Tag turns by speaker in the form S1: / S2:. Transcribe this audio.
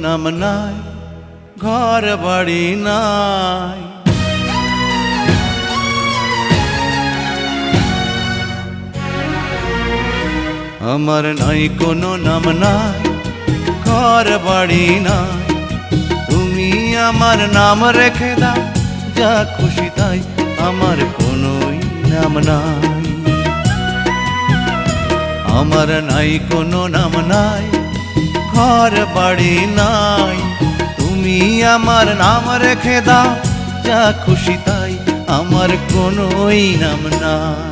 S1: নাম নাই, ঘর বাড়ি নাই। আমার নাই কোনো নাম নাই, ঘর বাড়ি নাই। তুমি আমার নাম রেখে দাও, যা খুশি তাই, আমার কোনোই নাম নাই। আমার নাই কোনো নাম নাই, ঘর বাড়ি নাই। তুমি আমার নাম রেখে দাও, যা খুশি তাই, আমার কোনোই নাম নাই।